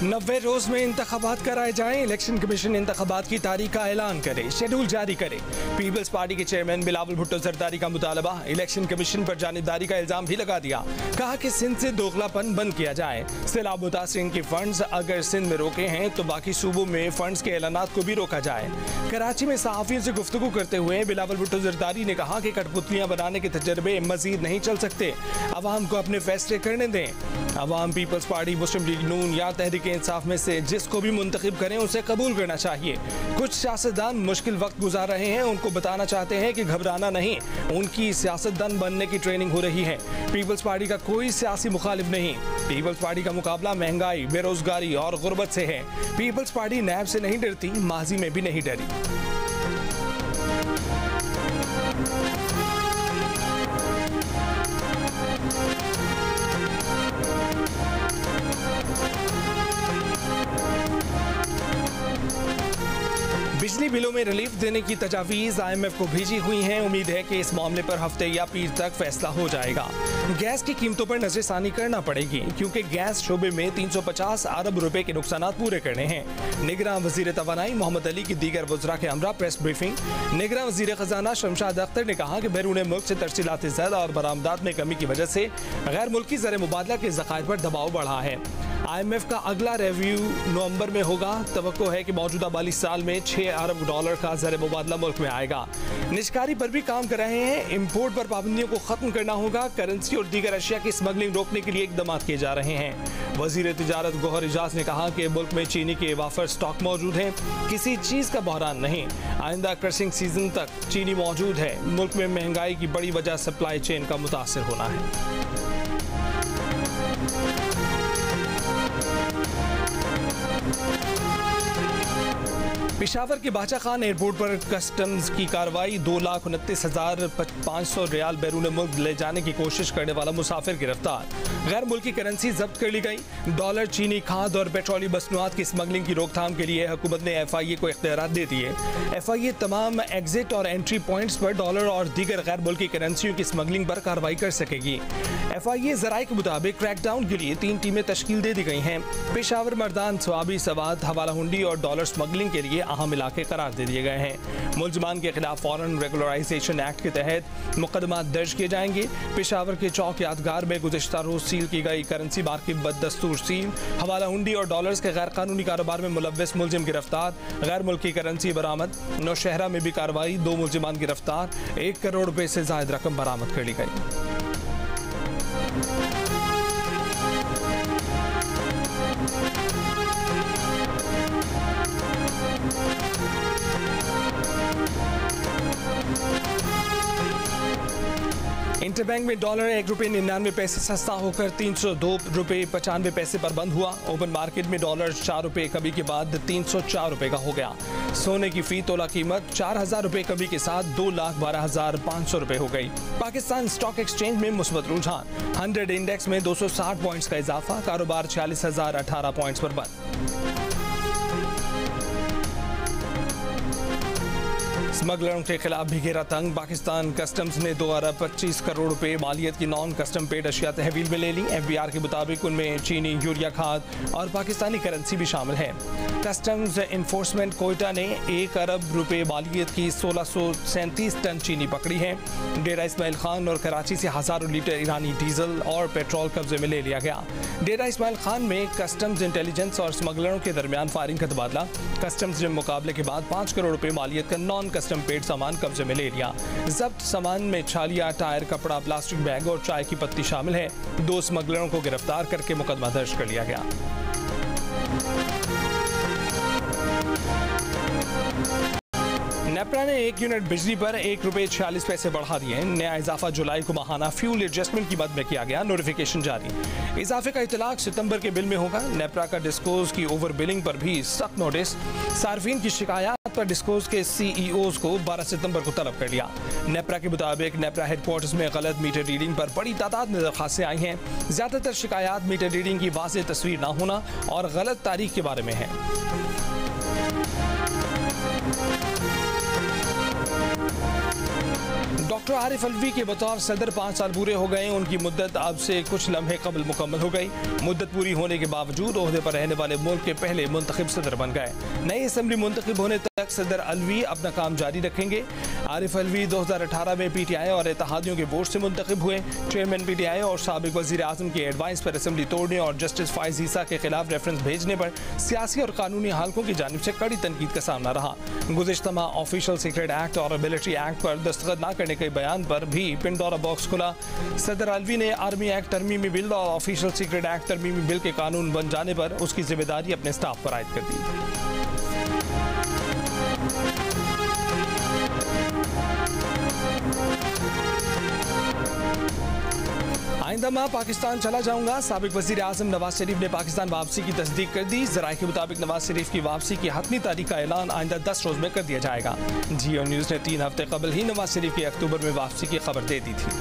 90 रोज में इंतखाबात कराए जाएं। इलेक्शन कमीशन इंतखाबात की तारीख का ऐलान करे, शेड्यूल जारी करे। पीपल्स पार्टी के चेयरमैन बिलावल भुट्टो जरदारी का मुतालबा। इलेक्शन कमीशन पर जानिबदारी का इल्जाम भी लगा दिया। कहा कि सिंध से दोगलापन बंद किया जाए। सैलाब मुतासिरीन के फंड्स अगर सिंध में रोके हैं तो बाकी सूबों में फंड्स के ऐलानात को भी रोका जाए। कराची में सहाफियों से गुफ्तगू करते हुए बिलावल भुट्टो जरदारी ने कहा कि कठपुतलियां बनाने के तजर्बे मजीद नहीं चल सकते। अवाम को अपने फैसले करने दें। अवाम पीपल्स पार्टी, मुस्लिम लीग नून या तहरीक इंसाफ में से जिसको भी मुंतखब करें उसे कबूल करना चाहिए। कुछ सियासतदान मुश्किल वक्त गुजार रहे हैं, उनको बताना चाहते हैं कि घबराना नहीं, उनकी सियासतदान बनने की ट्रेनिंग हो रही है। पीपल्स पार्टी का कोई सियासी मुखालिफ नहीं। पीपल्स पार्टी का मुकाबला महंगाई, बेरोजगारी और गुर्बत से है। पीपल्स पार्टी नैब से नहीं डरती, माजी में भी नहीं डरी। बिजली बिलों में रिलीफ देने की तजावीज़ IMF को भेजी हुई हैं। उम्मीद है कि इस मामले पर हफ्ते या पीर तक फैसला हो जाएगा। गैस की कीमतों पर नजरसानी करना पड़ेगी क्योंकि गैस शोबे में 350 अरब रुपए के नुकसानात पूरे करने हैं। निगरान वजीर तवानाई मोहम्मद अली की दीगर वज़रा के हमरा प्रेस ब्रीफिंग। निगरान वजीर खजाना शमशाद अख्तर ने कहा कि बैरून मुल्क से तरसीलात ज़ैद और बरामदात में कमी की वजह से गैर मुल्की ज़र मुबादला के ज़खायर पर दबाव बढ़ा है। IMF का अगला रिव्यू नवंबर में होगा। तवक्को है कि मौजूदा 42 साल में 6 अरब डॉलर का ज़र मुबादला मुल्क में आएगा। निजकारी पर भी काम कर रहे हैं। इम्पोर्ट पर पाबंदियों को खत्म करना होगा। करेंसी और दीगर अशिया की स्मगलिंग रोकने के लिए इकदाम किए जा रहे हैं। वजीर तिजारत गौहर एजाज ने कहा कि मुल्क में चीनी के वाफर स्टॉक मौजूद हैं, किसी चीज़ का बहरान नहीं। आइंदा क्रशिंग सीजन तक चीनी मौजूद है। मुल्क में महंगाई की बड़ी वजह सप्लाई चेन का मुतासर होना है। पेशावर के बाचा खान एयरपोर्ट पर कस्टम्स की कार्रवाई। 2,29,500 रियाल बैरून मुल्क ले जाने की कोशिश करने वाला मुसाफिर गिरफ्तार। गैर मुल्की करेंसी जब्त कर ली गई। डॉलर, चीनी, खाद और पेट्रोलियम मसनूआत की स्मगलिंग की रोकथाम के लिए हुकूमत ने FIA को इख्तियारात दे दिए। FIA तमाम एग्जिट और एंट्री पॉइंट्स पर डॉलर और दीगर गैर मुल्की करेंसियों की स्मगलिंग पर कार्रवाई कर सकेगी। FIA ज़राए के मुताबिक क्रैकडाउन के लिए 3 टीमें तश्कील दे दी गई हैं। पेशावर, मर्दान, स्वाबी, सवात, हवाला हुंडी और डॉलर स्मगलिंग के लिए अहम इलाके करार दे दिए गए हैं। मुलजमान के खिलाफ फॉरेन रेगुलराइजेशन एक्ट के तहत मुकदमा दर्ज किए जाएंगे। पेशावर के चौक यादगार में गुज़िश्ता रोज सील की गई करेंसी मार्केट बददस्तूर सील। हवाला हुंडी और डॉलर्स के गैर कानूनी कारोबार में मुलव्वस मुलजिम गिरफ्तार। गैर मुल्की करेंसी बरामद। नौशहरा में भी कार्रवाई। 2 मुलजिमान गिरफ्तार। 1 करोड़ रुपए से ज़ायद रकम बरामद कर ली गई। इंटरबैंक में डॉलर 1 रुपये 99 पैसे सस्ता होकर 302 रुपये 95 पैसे पर बंद हुआ। ओपन मार्केट में डॉलर 4 रुपये कमी के बाद 304 रुपये का हो गया। सोने की फी तोला कीमत 4,000 रुपये कमी के साथ 2,12,500 रुपये हो गई। पाकिस्तान स्टॉक एक्सचेंज में मुस्बत रुझान। 100 इंडेक्स में 260 पॉइंट्स का इजाफा। कारोबार 46,018 पॉइंट्स पर बंद। स्मगलरों के खिलाफ भी घेरा तंग। पाकिस्तान कस्टम्स ने 2 अरब 25 करोड़ रुपए मालियत की नॉन कस्टम पेड अशिया तहवील में ले ली। FBR के मुताबिक उनमें चीनी, यूरिया खाद और पाकिस्तानी करेंसी भी शामिल है। कस्टम्स इन्फोर्समेंट कोयटा ने 1 अरब रुपए मालियत की 1637 टन चीनी पकड़ी है। डेरा इस्माइल खान और कराची से हज़ारों लीटर ईरानी डीजल और पेट्रोल कब्जे में ले लिया गया। डेरा इस्माइल खान में कस्टम्स इंटेलिजेंस और स्मगलरों के दरमियान फायरिंग का तबादला। कस्टम्स ने मुकाबले के बाद 5 करोड़ रुपए मालियत का नॉन कस्टम पेड सामान कब्जे में ले लिया। जब्त सामान में छालिया, टायर, कपड़ा, प्लास्टिक बैग और चाय की पत्ती शामिल है। 2 स्मगलरों को गिरफ्तार करके मुकदमा दर्ज कर लिया गया। नेपरा ने 1 यूनिट बिजली पर 1 रुपये 46 पैसे बढ़ा दिए। नया इजाफा जुलाई को माहाना फ्यूल एडजस्टमेंट की मद में किया गया। नोटिफिकेशन जारी। इजाफे का इतलाक सितंबर के बिल में होगा। नेपरा का डिस्कोज की ओवर बिलिंग पर भी सख्त नोटिस। सार्फिन की शिकायत पर डिस्कोज के CEOs को 12 सितंबर को तलब कर लिया। नेपरा के मुताबिक नेपरा हेडक्वार्टर्स में गलत मीटर रीडिंग पर बड़ी तादाद में दरखास्तें आई हैं। ज्यादातर शिकायत मीटर रीडिंग की वाज़ेह तस्वीर न होना और गलत तारीख के बारे में है। डॉक्टर आरिफ अलवी के बतौर सदर 5 साल पूरे हो गए। उनकी मुद्दत अब से कुछ लम्हे कबल मुकम्मल हो गई। मुद्दत पूरी होने के बावजूद ओहदे पर रहने वाले मुल्क के पहले मुंतखब सदर बन गए। नई असम्बली मुंतखब होने तक सदर अलवी अपना काम जारी रखेंगे। आरिफ अलवी 2018 में PTI और इत्तेहादियों के वोट से मुंतखब हुए। चेयरमैन PTI और साबिक वज़ीर आज़म के एडवाइस पर असम्बली तोड़ने और जस्टिस फाइज ईसा के खिलाफ रेफरेंस भेजने पर सियासी और कानूनी हालकों की जानिब से कड़ी तनकीद का सामना रहा। गुज़िश्ता माह ऑफिशियल सीक्रेट एक्ट और मिलिट्री एक्ट पर दस्तखत न करने के बयान पर भी पिंडोरा बॉक्स खुला। सदर अलवी ने आर्मी एक्ट तरमीमी बिल और ऑफिशियल सीक्रेट एक्ट तरमीमी बिल के कानून बन जाने पर उसकी जिम्मेदारी अपने स्टाफ पर आयद कर दी। आइंदा माह पाकिस्तान चला जाऊंगा। साबिक वज़ीर आज़म नवाज शरीफ ने पाकिस्तान वापसी की तस्दीक कर दी। ज़राए के मुताबिक नवाज शरीफ की वापसी की हतमी तारीख का ऐलान आइंदा 10 रोज में कर दिया जाएगा। जियो न्यूज़ ने 3 हफ्ते कबल ही नवाज शरीफ की अक्टूबर में वापसी की खबर दे दी थी।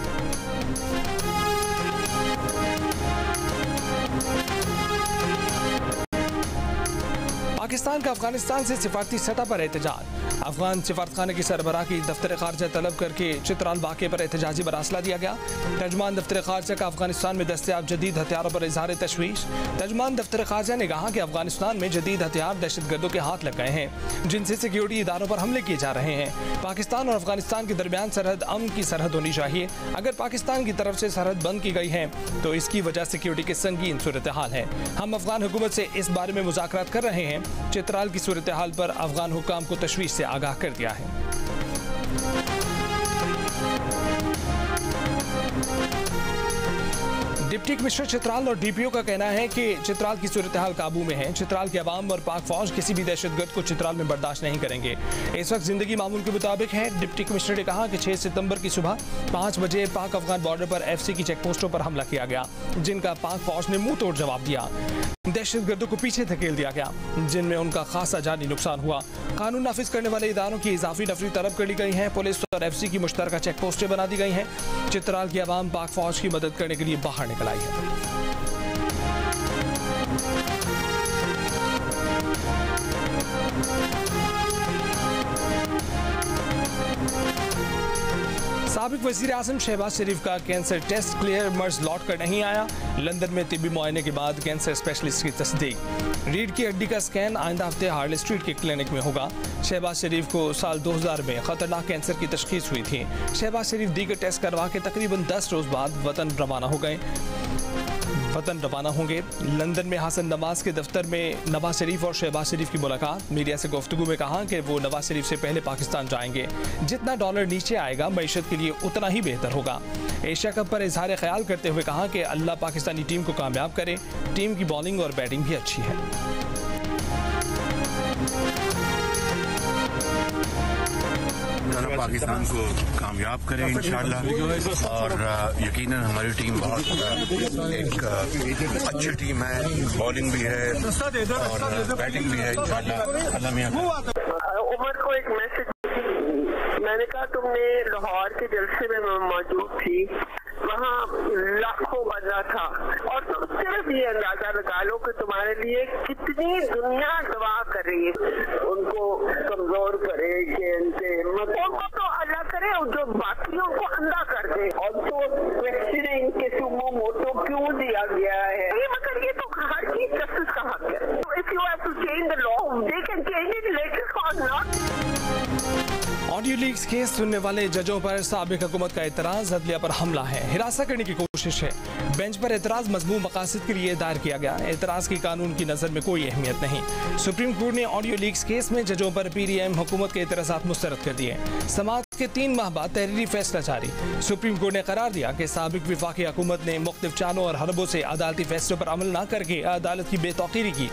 पाकिस्तान का अफगानिस्तान से सिफारती सतह पर एहतजाज। अफगान सिफारतखाने की सरबराह की दफ्तर खारजा तलब करके चित्राल वाक़े पर एहतजाजी मरासला दिया गया। तर्जमान दफ्तर खारजा का अफगानिस्तान में दस्तयाब जदीद हथियारों पर इजहार तशवीश। तर्जमान दफ्तर खारजा ने कहा कि अफगानिस्तान में जदीद हथियार दहशतगर्दों के हाथ लग गए हैं, जिनसे सिक्योरिटी इदारों पर हमले किए जा रहे हैं। पाकिस्तान और अफगानिस्तान के दरमियान सरहद अमन की सरहद होनी चाहिए। अगर पाकिस्तान की तरफ से सरहद बंद की गई है तो इसकी वजह सिक्योरिटी की संगीन सूरत हाल है। हम अफगान हुकूमत से इस बारे में मुज़ाकरात कर रहे हैं। चित्राल की सूरत हाल पर अफगान हुक्काम को तशवीश से आगाह कर दिया है। डिप्टी कमिश्नर चित्राल और DPO का कहना है कि चित्राल की सूरत हाल काबू में है। चित्राल के अवाम और पाक फौज किसी भी दहशतगर्द को चित्राल में बर्दाश्त नहीं करेंगे। इस वक्त जिंदगी मामूल के मुताबिक है। डिप्टी कमिश्नर ने कहा कि 6 सितंबर की सुबह 5 बजे पाक अफगान बॉर्डर पर FC की चेक पोस्टों पर हमला किया गया, जिनका पाक फौज ने मुंह तोड़ जवाब दिया। दहशतगर्दों को पीछे धकेल दिया गया, जिनमें उनका खासा जानी नुकसान हुआ। कानून नाफिज करने वाले इदारों की इजाफी नफरी तलब कर ली गई है। पुलिस और FC की मुश्तरका चेक पोस्टें बना दी गई हैं। चित्राल की अवाम पाक फौज की मदद करने के लिए बाहर निकल आई है। साबिक वज़ीर आज़म शहबाज शरीफ का कैंसर टेस्ट क्लियर, मर्ज लौट कर नहीं आया। लंदन में तिब्बी मुआयने के बाद कैंसर स्पेशलिस्ट की तस्दीक। रीढ़ की हड्डी का स्कैन आइंदा हफ्ते हार्ले स्ट्रीट के क्लिनिक में होगा। शहबाज शरीफ को साल 2000 में खतरनाक कैंसर की तशखीस हुई थी। शहबाज शरीफ दीगर टेस्ट करवा के तकरीबन 10 रोज बाद वतन रवाना होंगे। लंदन में हसन नवाज के दफ्तर में नवाज शरीफ और शहबाज शरीफ की मुलाकात। मीडिया से गुफ्तगू में कहा कि वो नवाज शरीफ से पहले पाकिस्तान जाएंगे। जितना डॉलर नीचे आएगा मईशत के लिए उतना ही बेहतर होगा। एशिया कप पर इजहार ख्याल करते हुए कहा कि अल्लाह पाकिस्तानी टीम को कामयाब करे। टीम की बॉलिंग और बैटिंग भी अच्छी है। पाकिस्तान को कामयाब करें इंशाअल्लाह, और यकीनन हमारी टीम बहुत एक अच्छी टीम है। बॉलिंग भी है और बैटिंग भी है इंशाअल्लाह। अल्लाह मियां। उमर को एक मैसेज मैंने कहा, तुमने लाहौर के जलसे में मौजूद थी, वहाँ लाखों बंदा था, और तुम सिर्फ ये अंदाजा लगा लो कि तुम्हारे लिए कितनी दुनिया दुआ कर रही है। उनको कमजोर करे, उनको तो अल्लाह करे, और जो बाकियों को अंधा कर दे। और तो क्वेश्चन है इनके सुमो मोटो क्यों दिया गया है, मगर ये तो हर चीज जस्टिस का हक है। तो if you have to change the law, they can change it later और नॉट। ऑडियो लीक्स केस सुनने वाले जजों पर साबिक हुकूमत का एतराज अदलिया पर हमला है, हिरासत करने की कोशिश है। बेंच पर एतराज मजमूम मकासद के लिए दायर किया गया। एतराज की कानून की नज़र में कोई अहमियत नहीं। सुप्रीम कोर्ट ने ऑडियो लीक्स केस में जजों पर PDM हुकूमत के एतराज़ात मुस्तरद कर दिए। समाअत के 3 माह बाद तहरीरी फैसला जारी। सुप्रीम कोर्ट ने करार दिया कि साबिक विफाकी हुकूमत ने मुख्तलिफ चालों और हरबों से अदालती फैसलों पर अमल न करके अदालत की बेतौकीरी की,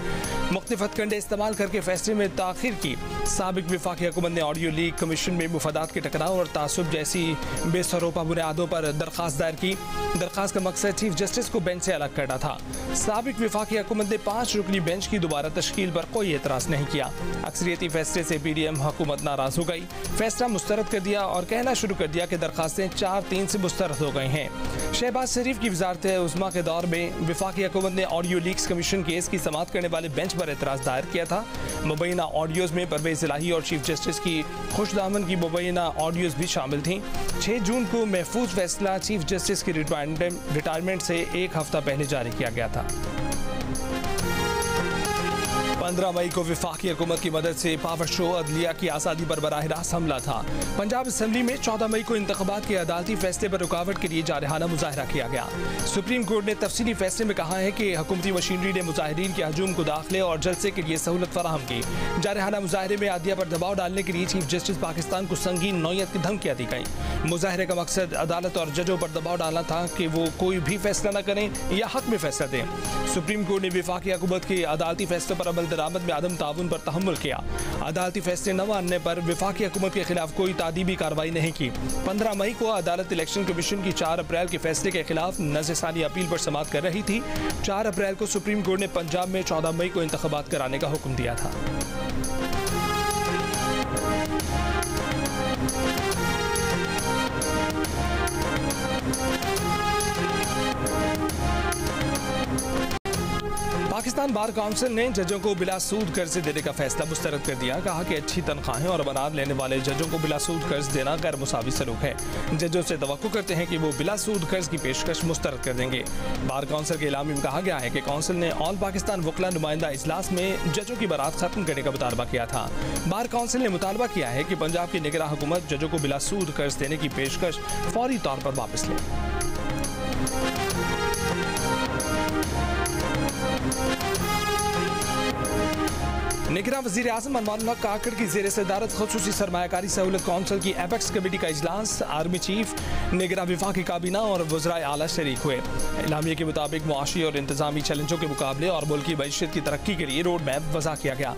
मुख्तलिफ हथकंडे इस्तेमाल करके फैसले में ताखिर की। साबिक विफाकी हुकूमत ने ऑडियो लीक कमीशन में मुफादात के टकराव और तासुब जैसी बेसरोपा बुनियादों पर दरख्वास्त दायर की। दरख्वास्त का मकसद चीफ जस्टिस को बेंच से अलग करना था। साबिक विफाकी हुकूमत ने 5 रुकनी बेंच की दोबारा तश्कील पर कोई एतराज़ नहीं किया। अक्सरियती फैसले से PDM हुकूमत नाराज हो गई। फैसला मुस्तरद कर दिया दिया और कहना शुरू कर दिया कि दरखास्तें 4-3 से मुस्तरद हो गई हैं। शहबाज शरीफ की वजारत उज़्मा के दौर में वफाकी हुकूमत ने ऑडियो लीक्स कमीशन केस की समाअत करने वाले बेंच पर एतराज़ दायर किया था। मुबैना ऑडियोज़ में परवेज़ इलाही और चीफ जस्टिस की खुशदामन की मुबैना ऑडियोज़ भी शामिल थीं। 6 जून को महफूज फैसला चीफ जस्टिस की रिटायरमेंट से एक हफ्ता पहले जारी किया गया था। 15 मई को वफाकी हुकूमत की मदद से पावर शो अदलिया की आज़ादी पर बराह रास्त हमला था। पंजाब असम्बली में 14 मई को इंतखाबात के अदालती फैसले पर रुकावट के लिए जारहाना मुजाहरा किया गया। सुप्रीम कोर्ट ने तफसीली फैसले में कहा है कि हुकूमती मशीनरी ने मुजाहिरीन के हजूम को दाखिले और जलसे के लिए सहूलत फराहम की। जारहाना मुजाहरे में अदलिया पर दबाव डालने के लिए चीफ जस्टिस पाकिस्तान को संगीन नौयत की धमकियां दी गई। मुजाहरे का मकसद अदालत और जजों पर दबाव डालना था कि वो कोई भी फैसला न करें या हक में फैसला दें। सुप्रीम कोर्ट ने वफाकी हुकूमत के अदालती फैसले पर अमल दरामद में आदम ताउन पर तहम्मुल किया। अदालती फैसले न मानने पर वफाकी हुकूमत के खिलाफ कोई तादीबी कार्रवाई नहीं की। 15 मई को अदालत इलेक्शन कमीशन की 4 अप्रैल के फैसले के खिलाफ नज़रसानी अपील पर समाअत कर रही थी। 4 अप्रैल को सुप्रीम कोर्ट ने पंजाब में 14 मई को इंतखाबात कराने का हुक्म दिया था। पाकिस्तान बार काउंसिल ने जजों को बिला सूद कर्ज देने का फैसला मुस्तरद कर दिया। कहा कि अच्छी तनख्वाहें और अमानत लेने वाले जजों को बिला सूद कर्ज देना गैर मुसावी सलूक है। जजों से तवक्को करते हैं कि वो बिला सूद कर्ज की पेशकश मुस्तरद कर देंगे। बार काउंसिल के इलामी में कहा गया है कि काउंसिल ने ऑल पाकिस्तान वकला नुमाइंदा इजलास में जजों की बारात खत्म करने का मुतालबा किया था। बार काउंसिल ने मुतालबा किया है कि पंजाब की निगरान हुकूमत जजों को बिला सूद कर्ज देने की पेशकश फौरी तौर पर वापस ले। निगरान वज़ीर आज़म अनवारुल हक काकड़ की ज़ेर सदारत ख़ुसूसी सरमायाकारी सहूलत कौंसिल की एपेक्स कमेटी का इजलास आर्मी चीफ, निगरान वफाकी काबीना और वज़राए आला शरीक हुए। इलामिया के मुताबिक मुआशी और इंतजामी चैलेंजों के मुकाबले और मुल्क की मईशत की तरक्की के लिए रोड मैप वज़ा किया गया।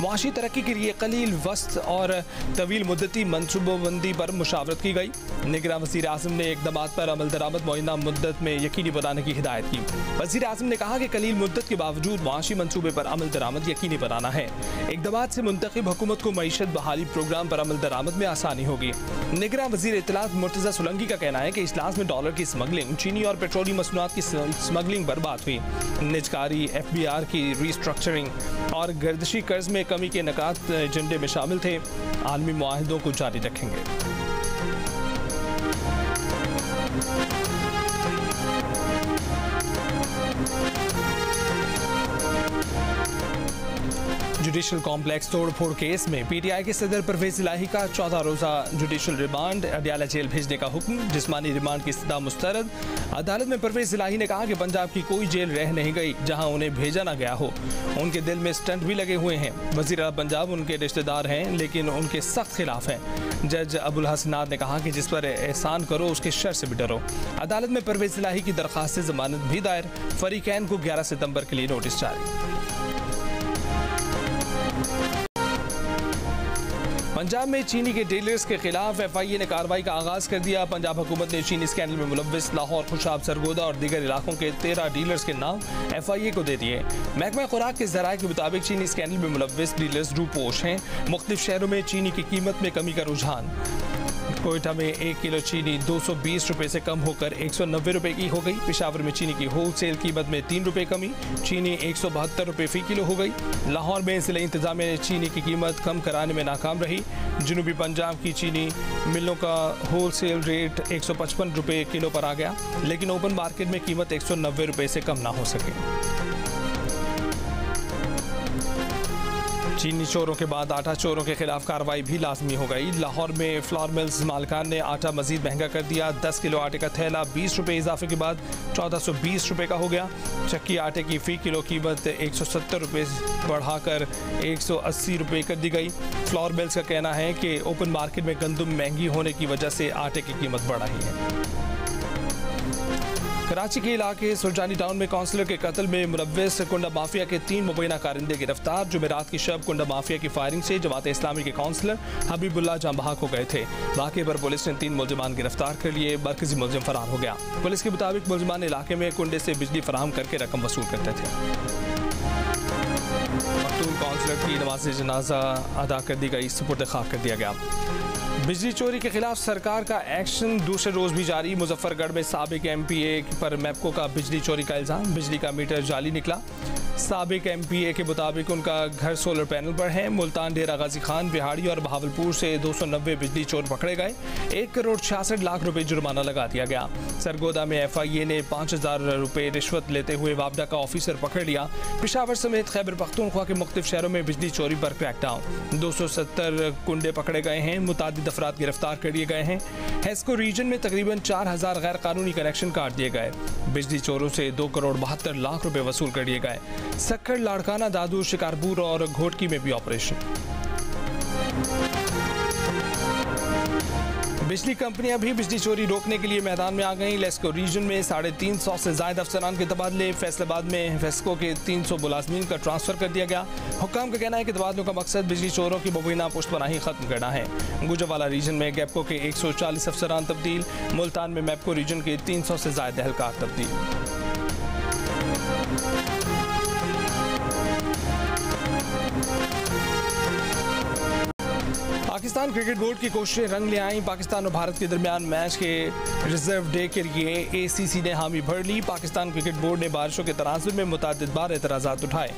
मुआशी तरक्की के लिए कलील वस्त और तवील मुद्दती मनसूबाबंदी पर मुशावरत की गई। निगरान वज़ीर आज़म ने इक़दामात पर अमल दरामद मुअय्यना मुद्दत में यकीनी बनाने की हिदायत की। वज़ीर आज़म ने कहा कि कलील मुद्दत के बावजूद मुआशी मनसूबे पर अमल दरामद यकीनी बनाना है। इक़दामात से मुंतखब हुकूमत को मईशत बहाली प्रोग्राम पर अमल दरामद में आसानी होगी। निगरान वज़ीर इत्तलात मुर्तज़ा सोलंकी का कहना है कि इजलास में डॉलर की स्मगलिंग, चीनी और पेट्रोलियम मसनूआत की स्मगलिंग पर बात हुई। निजकारी, FBR की रीस्ट्रक्चरिंग और गर्दिशी कर्ज में कमी के नकात एजेंडे में शामिल थे। आलमी मुआहिदों को जारी रखेंगे। जुडिशल कॉम्प्लेक्स तोड़फोड़ केस में PTI के सदर परवेज इलाही का 14 रोज़ा जुडिशल रिमांड अडयाला जेल भेजने का हुक्म, जिस्मानी रिमांड की इस्तदा मुस्तरद। अदालत में परवेज इलाही ने कहा कि पंजाब की कोई जेल रह नहीं गई जहां उन्हें भेजा न गया हो। उनके दिल में स्टंट भी लगे हुए हैं। वज़ीर आला पंजाब उनके रिश्तेदार हैं लेकिन उनके सख्त खिलाफ हैं। जज अबुल हसनाद ने कहा कि जिस पर एहसान करो उसके शर से भी डरो। अदालत में परवेज इलाही की दरख्वास्त से जमानत भी दायर। फरीकैन को 11 सितंबर के लिए नोटिस जारी। पंजाब में चीनी के डीलर्स के खिलाफ FIA ने कार्रवाई का आगाज कर दिया। पंजाब हुकूमत ने चीनी स्कैंडल में मुलव्विस लाहौर, खुशाब, सरगोदा और दीगर इलाकों के 13 डीलर्स के नाम FIA को दे दिए। महकमा खुराक के ज़राए के मुताबिक चीनी स्कैंडल में मुलव्विस डीलर्स रूपोश हैं। मुख्तलिफ शहरों में चीनी की कीमत में कमी का रुझान। कोयटा में 1 किलो चीनी 220 रुपये से कम होकर 190 रुपये की हो गई। पेशावर में चीनी की होलसेल कीमत में 3 रुपये कमी, चीनी 172 रुपये फ़ी किलो हो गई। लाहौर में ज़िला इंतज़ामिया ने चीनी की कीमत कम कराने में नाकाम रही। जनूबी पंजाब की चीनी मिलों का होलसेल रेट 155 रुपये किलो पर आ गया, लेकिन ओपन मार्केट में कीमत 190 रुपये से कम ना हो सके। चीनी चोरों के बाद आटा चोरों के खिलाफ कार्रवाई भी लाजमी हो गई। लाहौर में फ्लोर मिल्स मालकान ने आटा मजीद महंगा कर दिया। 10 किलो आटे का थैला 20 रुपये इजाफे के बाद 1420 रुपये का हो गया। चक्की आटे की फ़ी किलो कीमत 170 रुपये बढ़ाकर 180 रुपये कर दी गई। फ्लोर मिल्स का कहना है कि ओपन मार्केट में गंदम महंगी होने की वजह से आटे की कीमत बढ़ रही है। कराची के इलाके सुरजानी टाउन में काउंसलर के कत्ल में मुलव्विस कुंडा माफिया के 3 मुबैना कारिंदे गिरफ्तार। जुमेरात की शब कुंडा माफिया की फायरिंग से जमात इस्लामी के काउंसलर हबीबुल्लाह जाँ बहक हो गए थे। वाक़े पर पुलिस ने 3 मुलजिमान गिरफ्तार कर लिए। मरकजी मुलजिम फरार हो गया। पुलिस के मुताबिक मुलजिमान इलाके में कुंडे से बिजली फराहम करके रकम वसूल करते थे। मकतूल काउंसलर की नमाज जनाजा अदा कर दी गई, सुपुर्द खाक कर दिया गया। बिजली चोरी के खिलाफ सरकार का एक्शन दूसरे रोज भी जारी। मुजफ्फरगढ़ में साबिक एमपीए पर मैप्को का बिजली चोरी का इल्जाम। बिजली का मीटर जाली निकला। साबिक एमपीए के मुताबिक उनका घर सोलर पैनल पर है। मुल्तान, डेरा गाजी खान, बिहाड़ी और बहावलपुर से 290 बिजली चोर पकड़े गए। 1 करोड़ 66 लाख रुपए जुर्माना लगा दिया गया। सरगोदा में FIA ने 5000 रुपए रिश्वत लेते हुए वापडा का ऑफिसर पकड़ लिया। पेशावर समेत खैबर पख्तूनख्वा के मुख्तलिफ शहरों में बिजली चोरी पर क्रैकडाउन। 270 कुंडे पकड़े गए हैं। मुतादिद अफराद गिरफ्तार कर लिए गए हैं। हेस्को रीजन में तकरीबन 4000 गैर कानूनी कनेक्शन काट दिए गए। बिजली चोरों से 2 करोड़ 72 लाख रुपए वसूल कर लिए गए। सक्खड़, लाड़काना, दादू, शिकारपुर और घोटकी में भी ऑपरेशन। बिजली कंपनियां भी बिजली चोरी रोकने के लिए मैदान में आ गईं। लेस्को रीजन में 350 से ज्यादा अफसरान के तबादले। फैसलाबाद में फेस्को के 300 मुलाजमीन का ट्रांसफर कर दिया गया। हुक्काम का कहना है कि तबादलों का मकसद बिजली चोरों की मुबीना पुश्तपनाही खत्म करना है। गुजरावाला रीजन में गैपको के 140 अफसरान तब्दील। मुल्तान में मैप्को रीजन के 300 से ज्यादा एहलकार तब्दील। पाकिस्तान क्रिकेट बोर्ड की कोशिशें रंग ले आईं। पाकिस्तान और भारत के दरमियान मैच के रिजर्व डे के लिए ACC ने हामी भर ली। पाकिस्तान क्रिकेट बोर्ड ने बारिशों के तनाजुर में मुतअद्दिद बार एतराज़ात उठाए,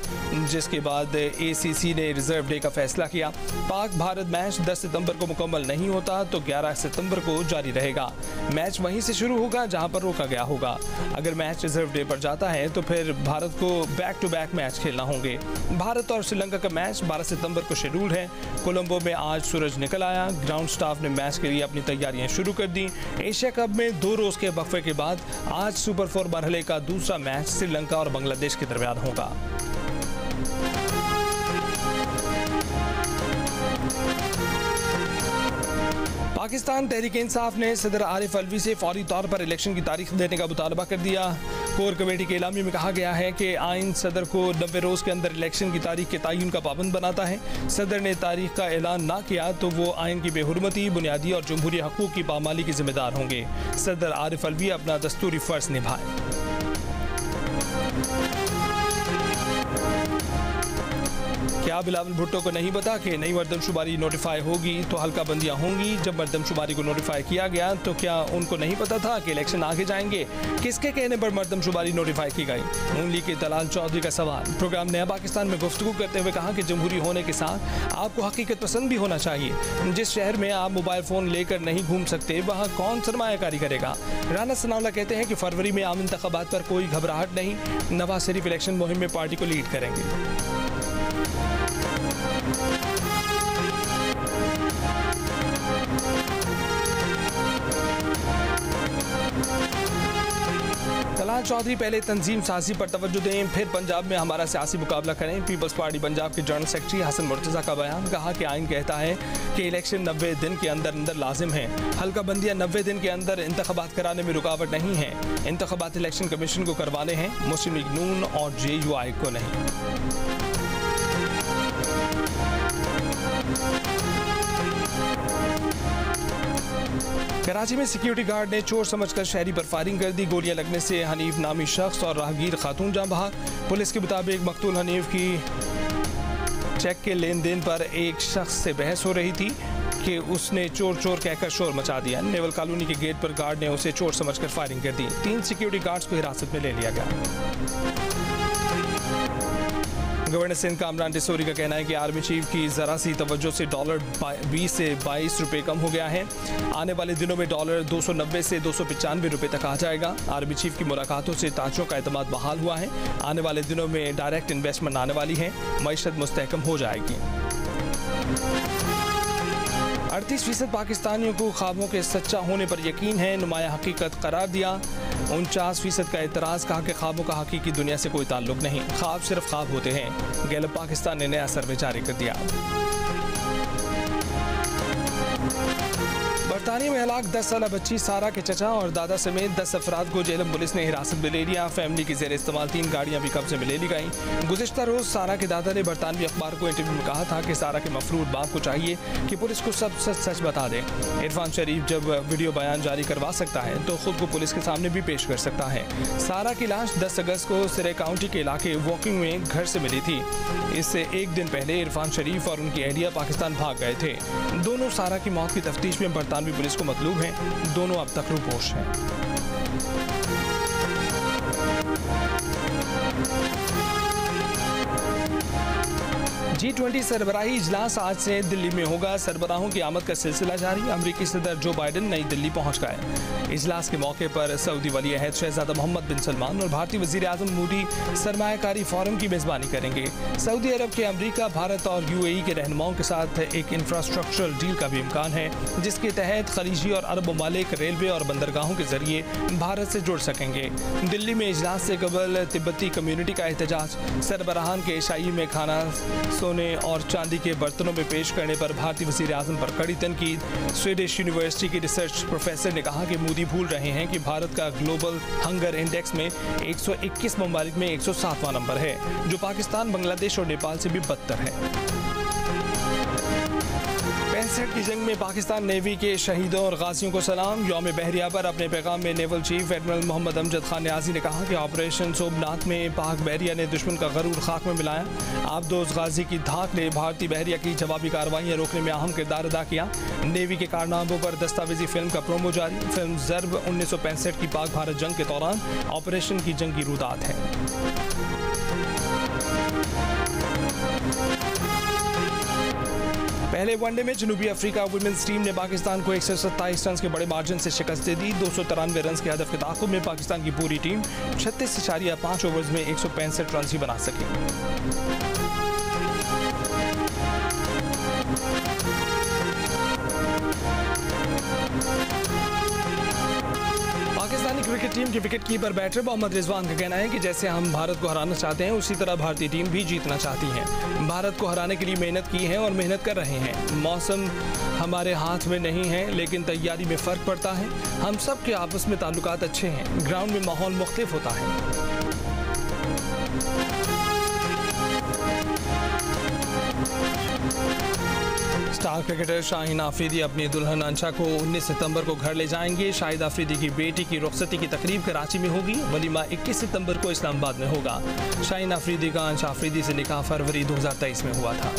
जिसके बाद ACC ने रिजर्व डे का फैसला किया। पाक भारत मैच 10 सितंबर को मुकम्मल नहीं होता तो 11 सितंबर को जारी रहेगा। मैच वहीं से शुरू होगा जहां पर रोका गया होगा। अगर मैच रिजर्व डे पर जाता है तो फिर भारत को बैक टू बैक मैच खेलना होंगे। भारत और श्रीलंका का मैच 12 सितंबर को शेड्यूल है। कोलंबो में आज सूरज निकल आया। ग्राउंड स्टाफ ने मैच के लिए अपनी तैयारियां शुरू कर दी। एशिया कप में 2 रोज के वक्फे के बाद आज सुपर 4 मरहले का दूसरा मैच श्रीलंका और बांग्लादेश के दरमियान होगा। पाकिस्तान तहरीक इंसाफ ने सदर आरिफ अलवी से फौरी तौर पर इलेक्शन की तारीख देने का मुतालबा कर दिया। कोर कमेटी के एलामी में कहा गया है कि आइन सदर को 90 रोज के अंदर इलेक्शन की तारीख के तयन का पाबंद बनाता है। सदर ने तारीख का ऐलान ना किया तो वो आइन की बेहुरमती, बुनियादी और जमहूरी हकूक की पामाली के जिम्मेदार होंगे। सदर आरिफ अलवी अपना दस्तूरी फर्ज निभाए। क्या बिलावल भुट्टो को नहीं पता कि नई मरदमशुमारी नोटिफाई होगी तो हल्का बंदियां होंगी? जब मरदमशुमारी को नोटिफाई किया गया तो क्या उनको नहीं पता था कि इलेक्शन आगे जाएंगे? किसके कहने पर मरदमशुमारी नोटिफाई की गई? नून लीग के तलाल चौधरी का सवाल। प्रोग्राम नया पाकिस्तान में गुफ्तगू करते हुए कहा कि जमहूरी होने के साथ आपको हकीकत पसंद भी होना चाहिए। जिस शहर में आप मोबाइल फ़ोन लेकर नहीं घूम सकते वहाँ कौन सरमायाकारी करेगा? राना सनाउल्लाह कहते हैं कि फरवरी में आम इंतखाबात पर कोई घबराहट नहीं। नवाज शरीफ इलेक्शन मुहिम में पार्टी को लीड करेंगे। तलाल चौधरी पहले तंजीम साजी पर तवज्जो दें, फिर पंजाब में हमारा सियासी मुकाबला करें। पीपल्स पार्टी पंजाब के जनरल सेक्रेटरी हसन मुर्तज़ा का बयान। कहा कि आइन कहता है कि इलेक्शन 90 दिन के अंदर अंदर लाजिम है। हल्का बंदियाँ 90 दिन के अंदर इंतखाबात कराने में रुकावट नहीं है। इंतखाबात इलेक्शन कमीशन को करवाने हैं, मुस्लिम लीग नून और JUI को नहीं। कराची में सिक्योरिटी गार्ड ने चोर समझकर शहरी पर फायरिंग कर दी। गोलियां लगने से हनीफ नामी शख्स और राहगीर खातून जान बहक। पुलिस के मुताबिक मकतूल हनीफ की चेक के लेन देन पर एक शख्स से बहस हो रही थी कि उसने चोर चोर कहकर शोर मचा दिया। नेवल कॉलोनी के गेट पर गार्ड ने उसे चोर समझकर फायरिंग कर दी। 3 सिक्योरिटी गार्ड्स को हिरासत में ले लिया गया। गवर्नर सिंध कामरान डिसोरी का कहना है कि आर्मी चीफ की जरा सी तवज्जो से डॉलर 20 से 22 रुपए कम हो गया है। आने वाले दिनों में डॉलर 290 से 295 रुपए तक आ जाएगा। आर्मी चीफ की मुलाकातों से ताजरों का एतमाद बहाल हुआ है। आने वाले दिनों में डायरेक्ट इन्वेस्टमेंट आने वाली है। मईशत मुस्तहकम हो जाएगी। 38% पाकिस्तानियों को ख्वाबों के सच्चा होने पर यकीन है, नुमाया हकीकत करार दिया। 49% का एतराज़। कहा कि ख्वाबों का हकीकी दुनिया से कोई ताल्लुक नहीं, ख्वाब सिर्फ ख्वाब होते हैं। गैलप पाकिस्तान ने नया सर्वे जारी कर दिया। बरतानिया में हलाक 10 साल बच्ची सारा के चचा और दादा समेत 10 अफराद को जेलम पुलिस ने हिरासत में ले लिया। फैमिली की जेर इस्तेमाल 3 गाड़ियां भी कब्जे में ले ली गई। गुज़िश्ता रोज सारा के दादा ने बरतानवी अखबार को इंटरव्यू में कहा था कि सारा के मफरूर बाप को चाहिए कि पुलिस को सब सच बता दे। इरफान शरीफ जब वीडियो बयान जारी करवा सकता है तो खुद को पुलिस के सामने भी पेश कर सकता है। सारा की लाश 10 अगस्त को सिरे काउंटी के इलाके वॉकिंग में घर से मिली थी। इससे एक दिन पहले इरफान शरीफ और उनकी अहलिया पाकिस्तान भाग गए थे। दोनों सारा की मौत की तफ्तीश में बरतानवी पुलिस को मतलूब हैं। दोनों अब तक रूपोश हैं। G20 सरबराही इजलास आज से दिल्ली में होगा। सरबराहों की आमद का सिलसिला जारी। अमरीकी सदर जो बाइडन नई दिल्ली पहुंच गए। इजलास के मौके पर सऊदी वली अहद शहजादा मोहम्मद बिन सलमान और भारतीय वजीर आजम मोदी सरमायाकारी फोरम की मेजबानी करेंगे। सऊदी अरब के अमरीका, भारत और UAE के रहनुमाओं के साथ एक इंफ्रास्ट्रक्चरल डील का भी इम्कान है, जिसके तहत खलीजी और अरब ममालिक रेलवे और बंदरगाहों के जरिए भारत से जुड़ सकेंगे। दिल्ली में इजलास से कबल तिब्बती कम्युनिटी का एहतजाज। सरबराहान के ईसाई में खाना सोने और चांदी के बर्तनों में पेश करने पर भारतीय वज़ीर आज़म पर कड़ी तनकीद। स्वीडिश यूनिवर्सिटी के रिसर्च प्रोफेसर ने कहा कि मोदी भूल रहे हैं कि भारत का ग्लोबल हंगर इंडेक्स में 121 ममालिक में 107वां नंबर है, जो पाकिस्तान, बांग्लादेश और नेपाल से भी बदतर है। 65 की जंग में पाकिस्तान नेवी के शहीदों और गाजियों को सलाम। यौम बहरिया पर अपने पैगाम में naval chief admiral Mohammad Amjad Khan Niazi ने कहा कि ऑपरेशन सोमनाथ में पाक बहरिया ने दुश्मन का गरूर खाक में मिलाया। आबदोज गाजी की धाक ने भारतीय बहरिया की जवाबी कार्रवाइयाँ रोकने में अहम किरदार अदा किया। नेवी के कारनामों पर दस्तावेजी फिल्म का प्रोमो जारी। फिल्म ज़र्ब 1965 की पाक भारत जंग के दौरान ऑपरेशन की जंगी रुदात है। पहले वनडे में जनूबी अफ्रीका वुमेन्स टीम ने पाकिस्तान को 127 रन के बड़े मार्जिन से शिकस्त दे दी। 293 रन के हदफ के ताक़ुब में पाकिस्तान की पूरी टीम 36.5 ओवर्स में 165 रन ही बना सकी। पाकिस्तानी क्रिकेट टीम के wicket keeper batter Mohammad Rizwan का कहना है कि जैसे हम भारत को हराना चाहते हैं, उसी तरह भारतीय टीम भी जीतना चाहती है। भारत को हराने के लिए मेहनत की है और मेहनत कर रहे हैं। मौसम हमारे हाथ में नहीं है, लेकिन तैयारी में फ़र्क पड़ता है। हम सब के आपस में ताल्लुकात अच्छे हैं। ग्राउंड में माहौल मुख्तलिफ होता है। स्टार क्रिकेटर शाहीन आफरीदी अपनी दुल्हन अंशा को 19 सितंबर को घर ले जाएंगे। शाहिद आफरीदी की बेटी की रुखसती की तकरीब कराची में होगी। वलीमा 21 सितंबर को इस्लामाबाद में होगा। शाहीन आफरीदी का अंशा आफरीदी से निकाह फरवरी 2023 में हुआ था।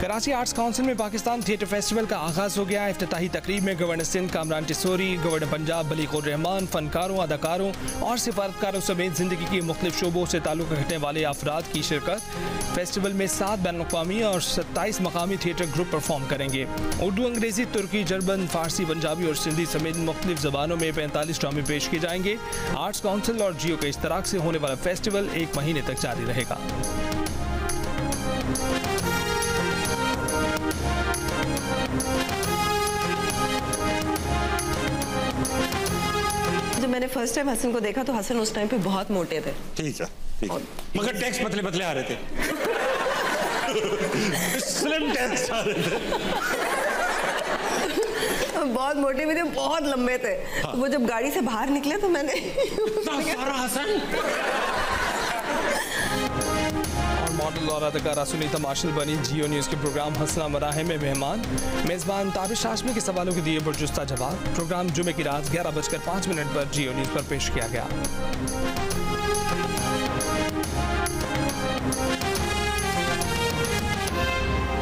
कराची आर्ट्स काउंसिल में पाकिस्तान थिएटर फेस्टिवल का आगाज़ हो गया। इफ्तिताही तकरीब में गवर्नर सिंध कामरान टिसोरी, गवर्नर पंजाब बलीगुर रहमान, फनकारों, अदाकारों और सिफारतकारों समेत ज़िंदगी के मुख्तलिफ शोबों से ताल्लुक़ रखने वाले अफराद की शिरकत। फेस्टिवल में 7 बैनुल-अक़वामी और 27 मकामी थिएटर ग्रुप परफॉर्म करेंगे। उर्दू, अंग्रेज़ी, तुर्की, जर्मन, फारसी, पंजाबी और सिंधी समेत मुख्तलिफ ज़बानों में 45 ड्रामे पेश किए जाएंगे। आर्ट्स काउंसिल और जियो के इश्तराक से होने वाला फेस्टिवल 1 महीने तक जारी रहेगा। जब मैंने फर्स्ट टाइम हसन को देखा तो हसन उस टाइम पे बहुत मोटे थे। ठीक है, ठीक है। मगर टैक्स पतले पतले आ रहे थे। स्लिम टैक्स आ रहे थे। बहुत मोटे भी थे, बहुत लंबे थे। हाँ। तो वो जब गाड़ी से बाहर निकले तो मैंने सारा हसन मॉडल और अदाकारा सुनीता मार्शल बनी जियो न्यूज़ के प्रोग्राम हंसना मराहे में मेहमान। मेज़बान ताबिश हाशमी के सवालों के दिए पुरजुस्ता जवाब। प्रोग्राम जुमे की रात 11:05 पर जियो न्यूज़ पर पेश किया गया।